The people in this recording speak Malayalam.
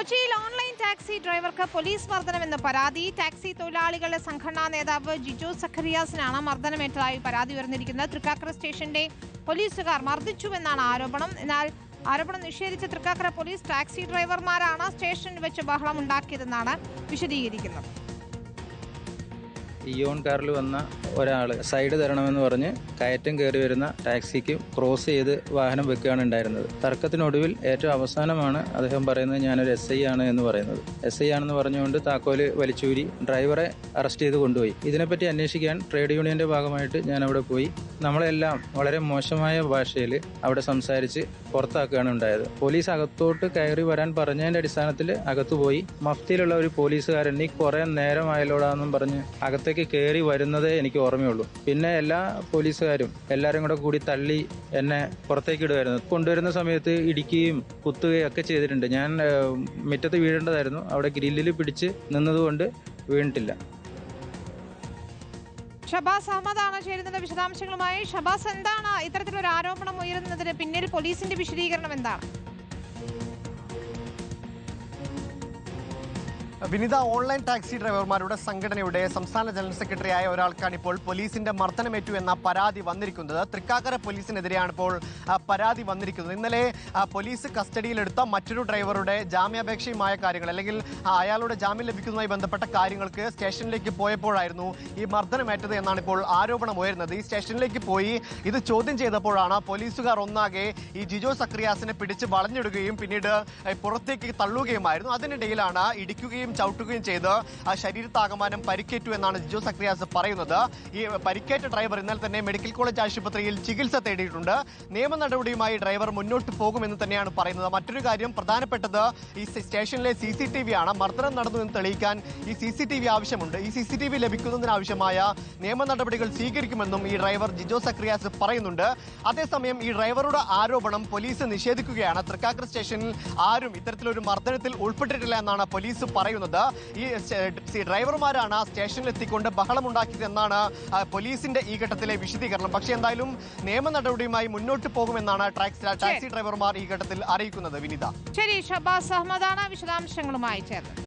കൊച്ചിയിൽ ഓൺലൈൻ ടാക്സി ഡ്രൈവർക്ക് പോലീസ് മർദ്ദനമെന്ന് പരാതി. ടാക്സി തൊഴിലാളികളുടെ സംഘടനാ നേതാവ് ജിജോ സഖറിയാസിനാണ് മർദ്ദനമേറ്റതായി പരാതി ഉയർന്നിരിക്കുന്നത്. തൃക്കാക്കര സ്റ്റേഷന്റെ പോലീസുകാർ മർദ്ദിച്ചുവെന്നാണ് ആരോപണം. എന്നാൽ ആരോപണം നിഷേധിച്ച തൃക്കാക്കര പോലീസ് ടാക്സി ഡ്രൈവർമാരാണ് സ്റ്റേഷനിൽ വെച്ച് ബഹളം ഉണ്ടാക്കിയതെന്നാണ് വിശദീകരിക്കുന്നത്. ഇയോൺ കാറിൽ വന്ന ഒരാൾ സൈഡ് തരണമെന്ന് പറഞ്ഞ് കയറ്റം കയറി വരുന്ന ടാക്സിക്ക് ക്രോസ് ചെയ്ത് വാഹനം വെക്കുകയാണ് ഉണ്ടായിരുന്നത്. തർക്കത്തിനൊടുവിൽ ഏറ്റവും അവസാനമാണ് അദ്ദേഹം പറയുന്നത് ഞാനൊരു SI ആണ് എന്ന് പറയുന്നത്. SI ആണെന്ന് പറഞ്ഞുകൊണ്ട് താക്കോല് വലിച്ചൂരി ഡ്രൈവറെ അറസ്റ്റ് ചെയ്ത് കൊണ്ടുപോയി. ഇതിനെപ്പറ്റി അന്വേഷിക്കാൻ ട്രേഡ് യൂണിയന്റെ ഭാഗമായിട്ട് ഞാൻ അവിടെ പോയി. നമ്മളെല്ലാം വളരെ മോശമായ ഭാഷയിൽ അവിടെ സംസാരിച്ച് പുറത്താക്കുകയാണ് ഉണ്ടായത്. പോലീസ് അകത്തോട്ട് കയറി വരാൻ പറഞ്ഞതിന്റെ അടിസ്ഥാനത്തിൽ അകത്തുപോയി. മഫ്തിയിലുള്ള ഒരു പോലീസുകാരൻ നീ കുറെ നേരമായല്ലോടാന്നും പറഞ്ഞ് അകത്തേക്ക് കയറി വരുന്നതേ എനിക്ക് ഓർമ്മയുള്ളൂ. പിന്നെ എല്ലാ പോലീസുകാരും എല്ലാവരും കൂടി തള്ളി എന്നെ പുറത്തേക്ക് ഇടുമായിരുന്നു. കൊണ്ടുവരുന്ന സമയത്ത് ഇടിക്കുകയും കുത്തുകയും ഒക്കെ ചെയ്തിട്ടുണ്ട്. ഞാൻ മുറ്റത്ത് വീഴേണ്ടതായിരുന്നു. അവിടെ ഗ്രില്ലിൽ പിടിച്ച് നിന്നതുകൊണ്ട് വീണിട്ടില്ല. ഷബാസ് അഹമ്മദാണ് ചേരുന്നത് വിശദാംശങ്ങളുമായി. ഷബാസ്, എന്താണ് ഇത്തരത്തിലൊരു ആരോപണം ഉയരുന്നതിന് പിന്നിൽ പോലീസിന്റെ വിശദീകരണം എന്താണ്? വിനിത, ഓൺലൈൻ ടാക്സി ഡ്രൈവർമാരുടെ സംഘടനയുടെ സംസ്ഥാന ജനറൽ സെക്രട്ടറിയായ ഒരാൾക്കാണ് ഇപ്പോൾ പോലീസിന്റെ മർദ്ദനമേറ്റു എന്ന പരാതി വന്നിരിക്കുന്നത്. തൃക്കാക്കര പോലീസിനെതിരെയാണ് ഇപ്പോൾ പരാതി വന്നിരിക്കുന്നത്. ഇന്നലെ പോലീസ് കസ്റ്റഡിയിലെടുത്ത മറ്റൊരു ഡ്രൈവറുടെ ജാമ്യാപേക്ഷയുമായ കാര്യങ്ങൾ അല്ലെങ്കിൽ അയാളുടെ ജാമ്യം ലഭിക്കുന്നതുമായി ബന്ധപ്പെട്ട കാര്യങ്ങൾക്ക് സ്റ്റേഷനിലേക്ക് പോയപ്പോഴായിരുന്നു ഈ മർദ്ദനമേറ്റത് എന്നാണ് ഇപ്പോൾ ആരോപണം ഉയരുന്നത്. ഈ സ്റ്റേഷനിലേക്ക് പോയി ഇത് ചോദ്യം ചെയ്തപ്പോഴാണ് പോലീസുകാർ ഒന്നാകെ ഈ ജിജോ സഖറിയാസിനെ പിടിച്ച് വളഞ്ഞിടുകയും പിന്നീട് പുറത്തേക്ക് തള്ളുകയുമായിരുന്നു. അതിനിടയിലാണ് ഇടിക്കുകയും ചവിട്ടുകയും ചെയ്ത് ശരീരത്താകമാനം പരിക്കേറ്റു എന്നാണ് ജിജോ സഖറിയാസ് പറയുന്നത്. ഈ പരിക്കേറ്റ ഡ്രൈവർ ഇന്നലെ തന്നെ മെഡിക്കൽ കോളേജ് ആശുപത്രിയിൽ ചികിത്സ തേടിയിട്ടുണ്ട്. നിയമ നടപടിയുമായി ഡ്രൈവർ മുന്നോട്ട് പോകുമെന്ന് തന്നെയാണ് പറയുന്നത്. മറ്റൊരു കാര്യം പ്രധാനപ്പെട്ടത് ഈ സ്റ്റേഷനിലെ CCTV ആണ്. മർദ്ദനം നടന്നു എന്ന് തെളിയിക്കാൻ ഈ CCTV ആവശ്യമുണ്ട്. ഈ CCTV ലഭിക്കുന്നതിനാവശ്യമായ നിയമ നടപടികൾ സ്വീകരിക്കുമെന്നും ഈ ഡ്രൈവർ ജിജോ സഖറിയാസ് പറയുന്നുണ്ട്. അതേസമയം ഈ ഡ്രൈവറുടെ ആരോപണം പോലീസ് നിഷേധിക്കുകയാണ്. തൃക്കാക്കര സ്റ്റേഷനിൽ ആരും ഇത്തരത്തിലൊരു മർദ്ദനത്തിൽ ഉൾപ്പെട്ടിട്ടില്ല എന്നാണ് പോലീസ് പറയുന്നത്. ഈ ഡ്രൈവർമാരാണ് സ്റ്റേഷനിൽ എത്തിക്കൊണ്ട് ബഹളമുണ്ടാക്കിയത് എന്നാണ് പോലീസിന്റെ ഈ ഘട്ടത്തിലെ വിശദീകരണം. പക്ഷേ എന്തായാലും നിയമ നടപടിയുമായി മുന്നോട്ട് പോകുമെന്നാണ് ടാക്സി ഡ്രൈവർമാർ ഈ ഘട്ടത്തിൽ അറിയിക്കുന്നത്. വിനിത, ശരി, ഷബാസ് അഹമ്മദാണ് വിശദാംശങ്ങളുമായി ചേർന്നത്.